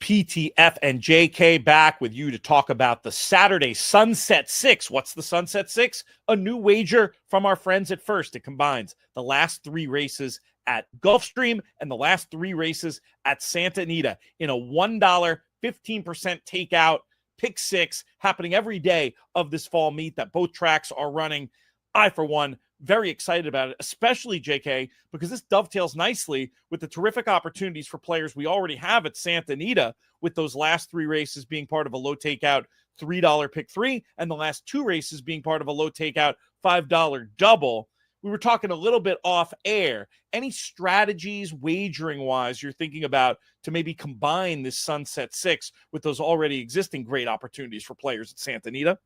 PTF and JK back with you to talk about the Saturday Sunset Six. What's the Sunset Six? A new wager from our friends at First. It combines the last three races at Gulfstream and the last three races at Santa Anita in a $1 15% takeout pick six happening every day of this fall meet that both tracks are running. I, for one, very excited about it, especially JK, because this dovetails nicely with the terrific opportunities for players we already have at Santa Anita, with those last three races being part of a low takeout $3 pick three, and the last two races being part of a low takeout $5 double. We were talking a little bit off air. Any strategies wagering wise you're thinking about to maybe combine this Sunset Six with those already existing great opportunities for players at Santa Anita?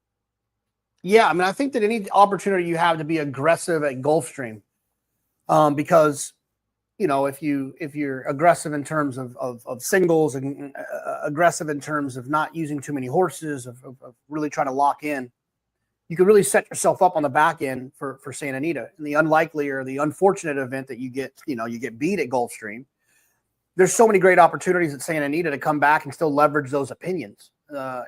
Yeah, I mean, I think that any opportunity you have to be aggressive at Gulfstream, because, you know, if you're aggressive in terms of singles and aggressive in terms of not using too many horses, of really trying to lock in, you can really set yourself up on the back end for Santa Anita. In the unlikely or the unfortunate event that you get beat at Gulfstream, there's so many great opportunities at Santa Anita to come back and still leverage those opinions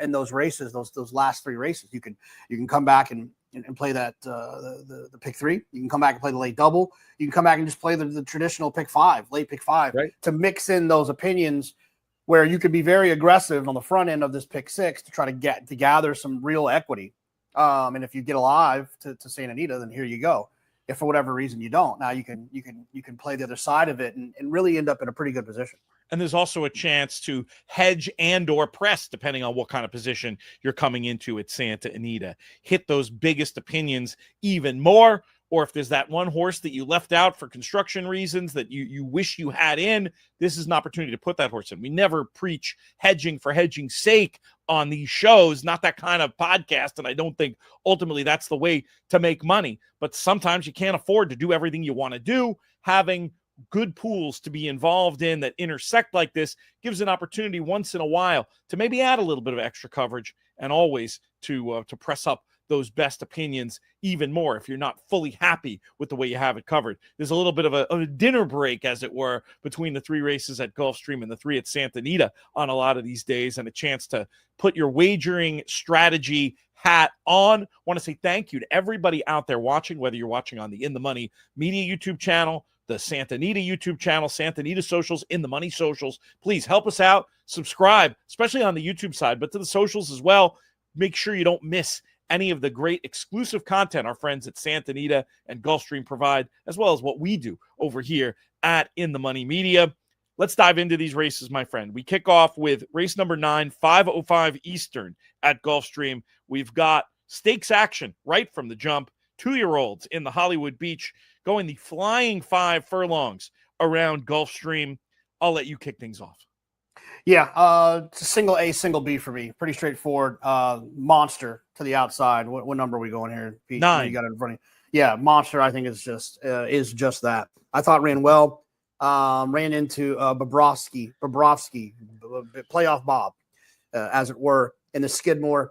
in those races, those last three races. You can come back and play that the pick three. You can come back and play the late double. You can come back and just play the traditional pick five, late pick five, right, to mix in those opinions where you could be very aggressive on the front end of this pick six to try to gather some real equity. And if you get alive to Santa Anita, then here you go. If for whatever reason you don't, now you can play the other side of it and really end up in a pretty good position. And there's also a chance to hedge and or press, depending on what kind of position you're coming into at Santa Anita. Hit those biggest opinions even more. Or if there's that one horse that you left out for construction reasons that you wish you had in, this is an opportunity to put that horse in. We never preach hedging for hedging's sake on these shows, not that kind of podcast. And I don't think ultimately that's the way to make money. But sometimes you can't afford to do everything you want to do. Having good pools to be involved in that intersect like this gives an opportunity once in a while to maybe add a little bit of extra coverage, and always to press up those best opinions even more if you're not fully happy with the way you have it covered. There's a little bit of a dinner break, as it were, between the three races at Gulfstream and the three at Santa Anita on a lot of these days, and a chance to put your wagering strategy hat on. I want to say thank you to everybody out there watching, whether you're watching on the In the Money Media YouTube channel, the Santa Anita YouTube channel, Santa Anita socials, In the Money socials. Please help us out. Subscribe, especially on the YouTube side, but to the socials as well. Make sure you don't miss any of the great exclusive content our friends at Santa Anita and Gulfstream provide, as well as what we do over here at In the Money Media. Let's dive into these races, my friend. We kick off with race number 9, 5:05 Eastern at Gulfstream. We've got stakes action right from the jump. 2-year-olds in the Hollywood Beach going the flying 5 furlongs around Gulfstream. I'll let you kick things off. Yeah, it's a single A, single B for me. Pretty straightforward. Monster to the outside. What number are we going here, Pete? 9. You got it in front of you. Yeah, Monster, I think, is just that. I thought ran well. Ran into Bobrovsky, playoff Bob, as it were, in the Skidmore.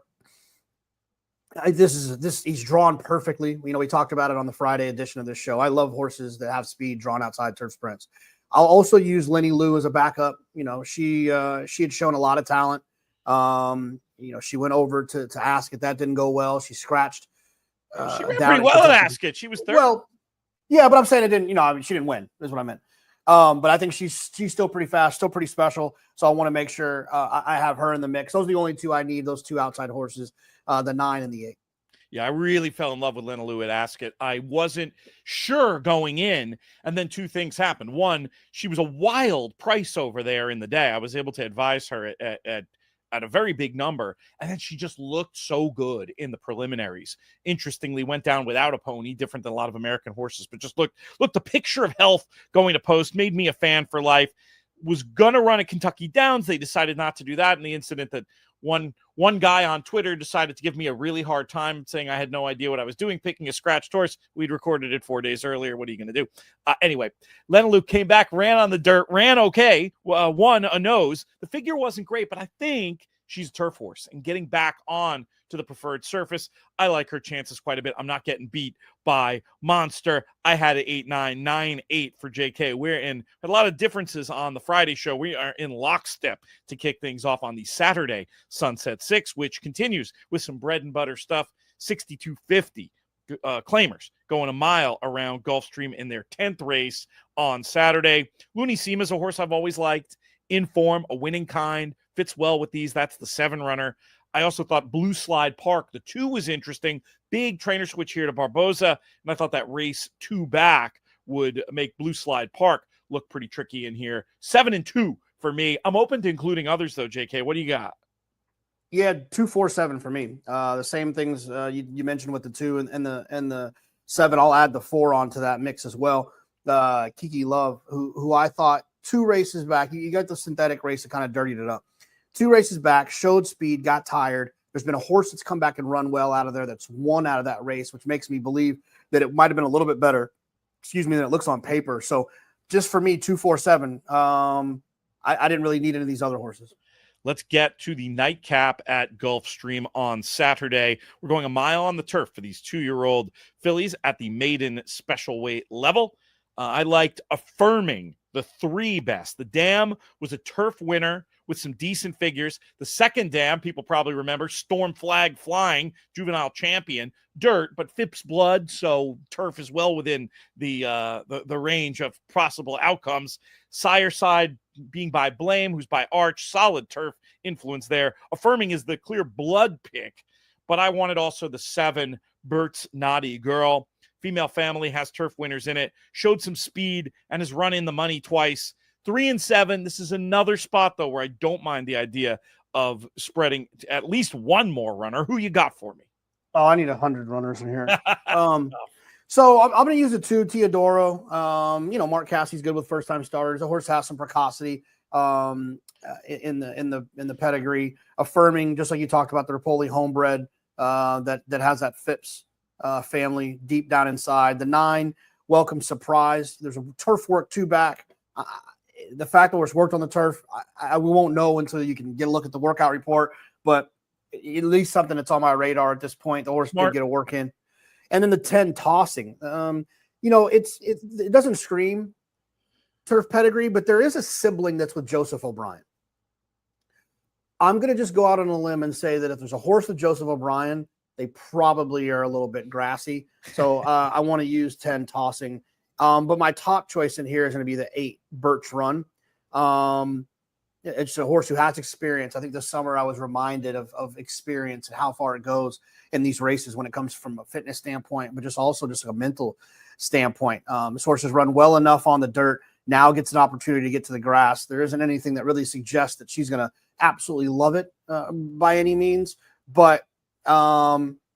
He's drawn perfectly. You know, we talked about it on the Friday edition of this show. I love horses that have speed drawn outside turf sprints. I'll also use Lenny Lou as a backup. You know, she had shown a lot of talent. You know, she went over to Ascot. That didn't go well. She scratched. She ran pretty well at Ascot. She was third. Well, yeah, but I'm saying it didn't. You know, I mean, she didn't win. Is what I meant. But I think she's still pretty fast, still pretty special. So I want to make sure I have her in the mix. Those are the only two I need. Those two outside horses, the 9 and the 8. Yeah, I really fell in love with Lenny Lou at Ascot. I wasn't sure going in, and then two things happened. One, she was a wild price over there in the day. I was able to advise her at a very big number, and then she just looked so good in the preliminaries. Interestingly, went down without a pony, different than a lot of American horses, but just looked the picture of health going to post, made me a fan for life. Was gonna run at Kentucky Downs. They decided not to do that in the incident that one guy on Twitter decided to give me a really hard time, saying I had no idea what I was doing, picking a scratched horse. We'd recorded it 4 days earlier. What are you going to do? Anyway, Lenny Lou came back, ran on the dirt, ran okay, won a nose. The figure wasn't great, but I think she's a turf horse, and getting back on to the preferred surface. I like her chances quite a bit. I'm not getting beat by Monster. I had it 8-9, 9-8 for JK. We're in a lot of differences on the Friday show. We are in lockstep to kick things off on the Saturday Sunset 6, which continues with some bread and butter stuff. 6250 claimers going a mile around Gulfstream in their 10th race on Saturday. Looney Seam is a horse I've always liked. In form, a winning kind, fits well with these. That's the 7 runner. I also thought Blue Slide Park, the 2 was interesting. Big trainer switch here to Barboza, and I thought that race 2 back would make Blue Slide Park look pretty tricky in here. 7-2 for me. I'm open to including others though, JK. What do you got? Yeah, 2-4-7 for me. The same things you mentioned with the 2 and the 7. I'll add the 4 onto that mix as well. Kiki Love, who I thought 2 races back, you got the synthetic race that kind of dirtied it up. 2 races back, showed speed, got tired. There's been a horse that's come back and run well out of there that's won out of that race, which makes me believe that it might have been a little bit better, than it looks on paper. So just for me, 2-4-7. I didn't really need any of these other horses. Let's get to the nightcap at Gulfstream on Saturday. We're going a mile on the turf for these 2-year-old fillies at the maiden special weight level. I liked Affirming, the 3 best. The Dam was a turf winner with some decent figures. The second Dam, people probably remember, Storm Flag Flying, juvenile champion, dirt, but Phipps blood, so turf is well within the range of possible outcomes. Sire Side being by Blame, who's by Arch, solid turf influence there. Affirming is the clear blood pick, but I wanted also the 7, Bert's Naughty Girl. Female Family has turf winners in it, showed some speed, and has run in the money twice. 3 and 7. This is another spot, though, where I don't mind the idea of spreading at least one more runner. Who you got for me? Oh, I need 100 runners in here. So I'm going to use a 2, Teodoro. Mark Cassie's good with first-time starters. The horse has some precocity in the pedigree. Affirming, just like you talked about, the Rapoli homebred that has that Phipps family deep down inside. The 9, Welcome Surprise. There's a turf work 2 back. The fact that it's worked on the turf, we won't know until you can get a look at the workout report, but at least something that's on my radar at this point. The horse did get a work in. And then the 10, Tossing. It doesn't scream turf pedigree, but there is a sibling that's with Joseph O'Brien. I'm going to just go out on a limb and say that if there's a horse with Joseph O'Brien, they probably are a little bit grassy. So I want to use 10, Tossing. But my top choice in here is going to be the 8, Birch Run. It's a horse who has experience. I think this summer I was reminded of experience and how far it goes in these races when it comes from a fitness standpoint, but just a mental standpoint. This horse has run well enough on the dirt. Now gets an opportunity to get to the grass. There isn't anything that really suggests that she's going to absolutely love it by any means, but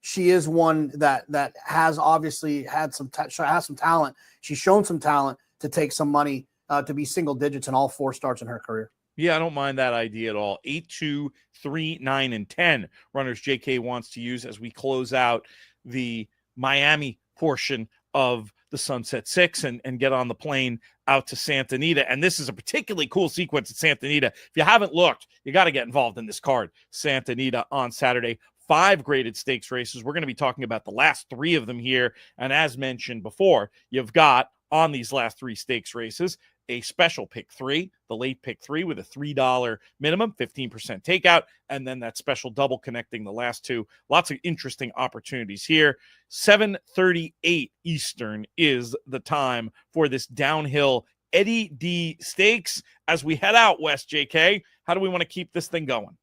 she is one that has obviously had some talent. She's shown some talent to take some money to be single digits in all 4 starts in her career. Yeah, I don't mind that idea at all. 8, 2, 3, 9, and 10 runners JK wants to use as we close out the Miami portion of the Sunset 6 and get on the plane out to Santa Anita. And this is a particularly cool sequence at Santa Anita. If you haven't looked, you got to get involved in this card. Santa Anita on Saturday. 5 graded stakes races. We're going to be talking about the last 3 of them here. And as mentioned before, you've got on these last 3 stakes races a special pick 3, the late pick 3 with a $3 minimum, 15% takeout, and then that special double connecting the last 2. Lots of interesting opportunities here. 7:38 Eastern is the time for this downhill Eddie D Stakes. As we head out west, JK, how do we want to keep this thing going?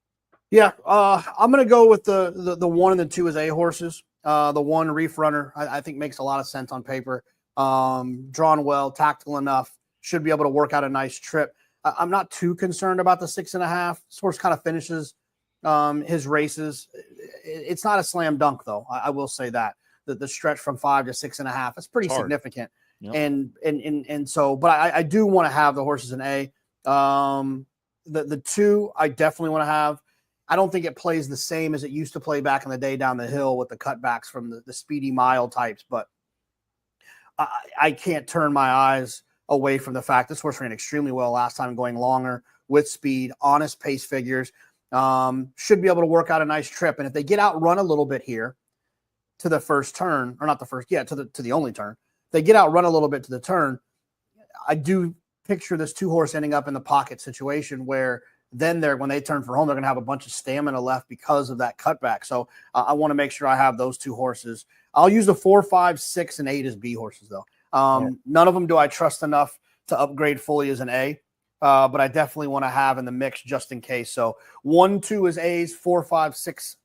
Yeah, I'm going to go with the 1 and the 2 as A horses. The 1, Reef Runner, I think makes a lot of sense on paper. Drawn well, tactical enough, should be able to work out a nice trip. I'm not too concerned about the 6.5. This horse kind of finishes his races. It's not a slam dunk, though. I will say that. The stretch from 5 to 6.5, it's pretty significant. Yep. And so, but I do want to have the horses in A. The 2, I definitely want to have. I don't think it plays the same as it used to play back in the day down the hill with the cutbacks from the speedy mile types, but I can't turn my eyes away from the fact this horse ran extremely well last time, going longer with speed, honest pace figures. Should be able to work out a nice trip. And if they get outrun a little bit here to the first turn, or not the first, to the only turn, if they get outrun a little bit to the turn, I do picture this 2-horse ending up in the pocket situation where then when they turn for home, they're going to have a bunch of stamina left because of that cutback. So I want to make sure I have those 2 horses. I'll use the 4, 5, 6, and 8 as B horses, though. None of them do I trust enough to upgrade fully as an A, but I definitely want to have in the mix just in case. So 1, 2 is A's, 4, 5, 6,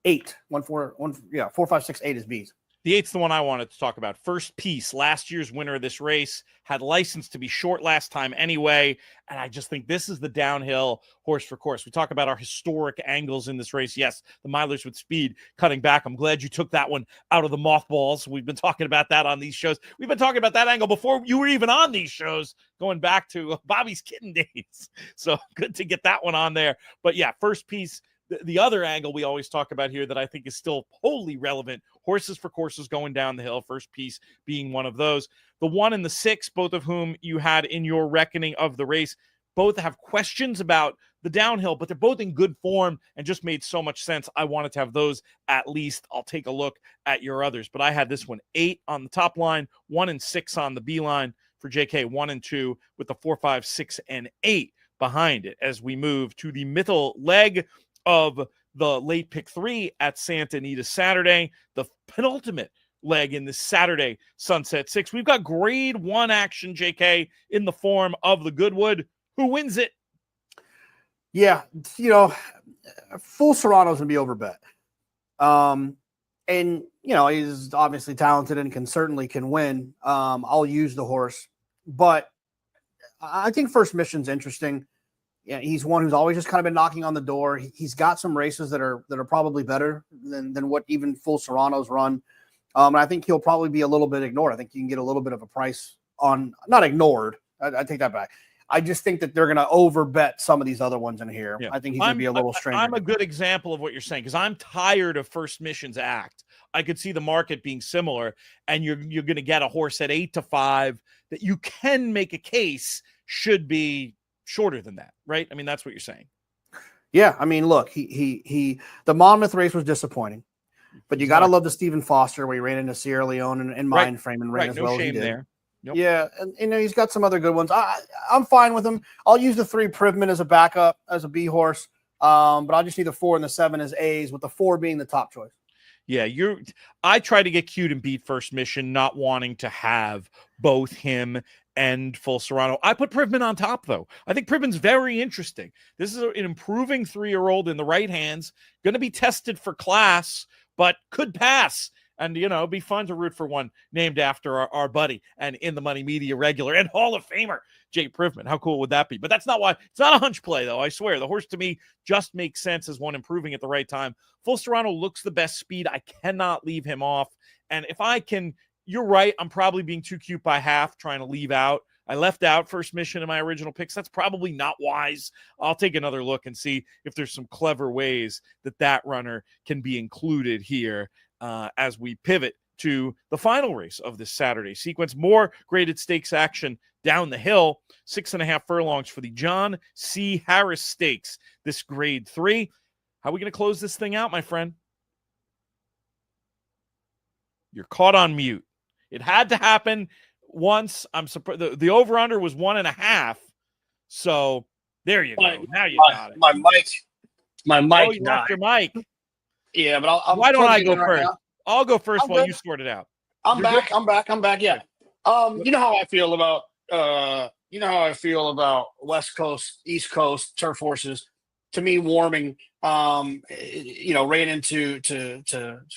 8. 1, 4, 1, 4, 5, 6, 8 is B's. The 8's the one I wanted to talk about. First Piece, last year's winner of this race, had license to be short last time anyway, and I just think this is the downhill horse for course. We talk about our historic angles in this race. Yes, the milers with speed cutting back. I'm glad you took that one out of the mothballs. We've been talking about that on these shows. We've been talking about that angle before you were even on these shows, going back to Bobby's kitten days. So good to get that one on there. But yeah, First Piece. The other angle we always talk about here that I think is still wholly relevant, horses for courses going down the hill, First Piece being one of those. The 1 and the 6, both of whom you had in your reckoning of the race, both have questions about the downhill, but they're both in good form and just made so much sense. I wanted to have those at least. I'll take a look at your others, but I had this one 8 on the top line, 1 and 6 on the B line for JK, 1 and 2 with the 4, 5, 6, and 8 behind it as we move to the middle leg of the late pick 3 at Santa Anita Saturday, the penultimate leg in the Saturday Sunset 6. We've got grade 1 action, JK, in the form of the Goodwood. Who wins it? Yeah, Full Serrano's going to be overbet. And, he's obviously talented and can win. I'll use the horse. But I think First Mission's interesting. Yeah, he's one who's always just kind of been knocking on the door. He's got some races that are probably better than what even Full Serrano's run. And I think he'll probably be a little bit ignored. I think you can get a little bit of a price on not ignored. I take that back. I just think that they're going to overbet some of these other ones in here. Yeah. I think he's going to be a little stranger. I'm a good example of what you're saying because I'm tired of First Mission's act. I could see the market being similar, and you're going to get a horse at 8 to 5 that you can make a case should be shorter than that, right? I mean, that's what you're saying. Yeah, I mean, look, the Monmouth race was disappointing, but you got to love the Stephen Foster where he ran into Sierra Leone and Mind Frame and ran as well as he did. There. Nope. Yeah, and he's got some other good ones. I'm fine with him. I'll use the 3 Privman as a backup, as a B horse, but I'll just need the 4 and the 7 as A's, with the 4 being the top choice. Yeah, I try to get cute and beat First Mission, not wanting to have both him and Full Serrano. I put Privman on top, though. I think Privman's very interesting. This is an improving 3-year-old in the right hands, going to be tested for class, but could pass. And, it'd be fun to root for one named after our buddy and In the Money Media regular and Hall of Famer, Jay Privman. How cool would that be? But that's not why. It's not a hunch play, though. I swear. The horse, to me, just makes sense as one improving at the right time. Full Serrano looks the best speed. I cannot leave him off. And if I can, you're right. I'm probably being too cute by half, trying to leave out. I left out First Mission in my original picks. That's probably not wise. I'll take another look and see if there's some clever ways that runner can be included here. As we pivot to the final race of this Saturday sequence. More graded stakes action down the hill. 6.5 furlongs for the John C. Harris Stakes. This grade 3. How are we going to close this thing out, my friend? You're caught on mute. It had to happen once. I'm surprised. The over-under was 1.5. So there you go. Now you got it. My mic. Oh, you left your mic. Yeah, but I'll why don't I go first? Right, I'll go first while you sort it out. I'm back. Yeah. You know how I feel about West Coast, East Coast turf horses. To me, Warming, ran into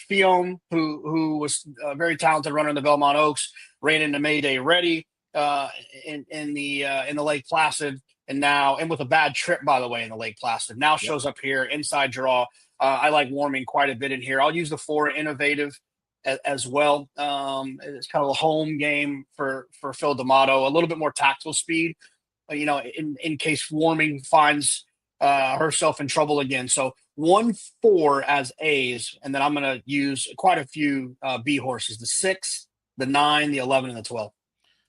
Fion, who was a very talented runner in the Belmont Oaks, ran into Mayday Ready in the Lake Placid, and with a bad trip, by the way, in the Lake Placid. Now shows up here, inside draw. I like Warming quite a bit in here. I'll use the 4 Innovative as well. It's kind of a home game for Phil D'Amato, a little bit more tactical speed, in case Warming finds herself in trouble again. So 1, 4 as A's, and then I'm going to use quite a few B horses, the 6, the 9, the 11, and the 12.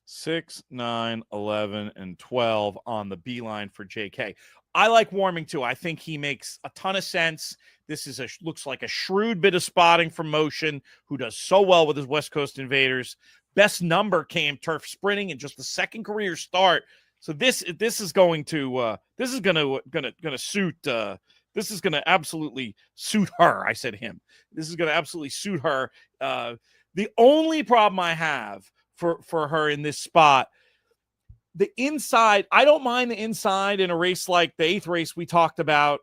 6, 9, 11, and 12 on the beeline for JK. I like Warming too. I think he makes a ton of sense. This is looks like a shrewd bit of spotting from Motion, who does so well with his West Coast Invaders. Best number came turf sprinting in just the second career start. So this is going to suit this is going to absolutely suit her. I said him. This is going to absolutely suit her. The only problem I have for her in this spot, the inside, I don't mind the inside in a race like the 8th race we talked about,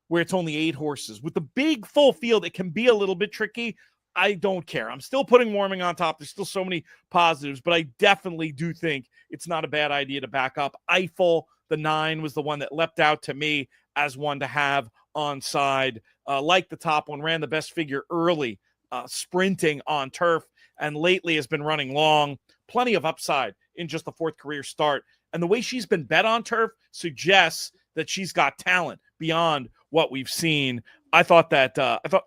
where it's only 8 horses. With the big full field, it can be a little bit tricky. I don't care. I'm still putting Warming on top. There's still so many positives, but I definitely do think it's not a bad idea to back up. Eiffel, the 9, was the one that leapt out to me as one to have on side. Like the top one, ran the best figure early, sprinting on turf, and lately has been running long. Plenty of upside in just the 4th career start. And the way she's been bet on turf suggests that she's got talent beyond what we've seen. I thought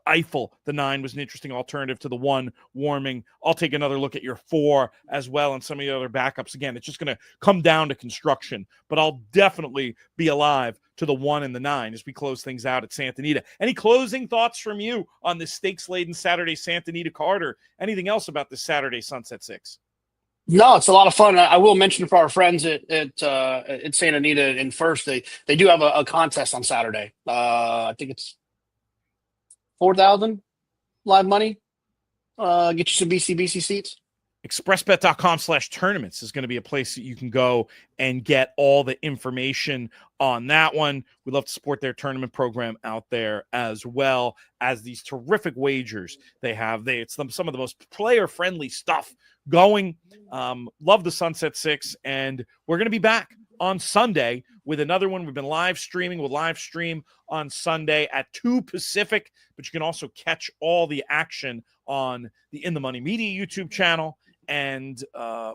Eiffel, the 9, was an interesting alternative to the 1 Warming. I'll take another look at your 4 as well and some of the other backups. Again, it's just going to come down to construction, but I'll definitely be alive to the 1 and the 9 as we close things out at Santa Anita. Any closing thoughts from you on this stakes-laden Saturday Santa Anita card, or anything else about this Saturday Sunset 6? No, it's a lot of fun. I will mention for our friends at Santa Anita in First, they do have a contest on Saturday. I think it's 4,000 live money. Get you some BCBC seats. expressbet.com/tournaments is going to be a place that you can go and get all the information on that one. We love to support their tournament program out there, as well as these terrific wagers they have. It's some of the most player-friendly stuff going. Love the Sunset 6, and we're going to be back on Sunday with another one. We've been live streaming. We'll live stream on Sunday at 2 Pacific, but you can also catch all the action on the In the Money Media YouTube channel, and I'm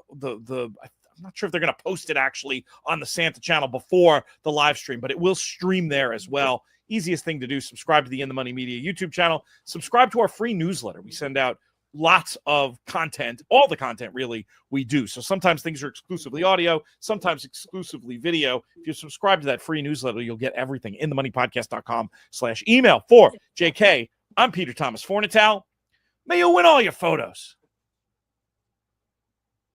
not sure if they're going to post it actually on the Santa channel before the live stream, but it will stream there as well. Easiest thing to do, subscribe to the In the Money Media YouTube channel, subscribe to our free newsletter. We send out lots of content, all the content really we do. So sometimes things are exclusively audio, sometimes exclusively video. If you subscribe to that free newsletter, you'll get everything. InTheMoneyPodcast.com/email. For JK, I'm Peter Thomas Fornatale. May you win all your photos.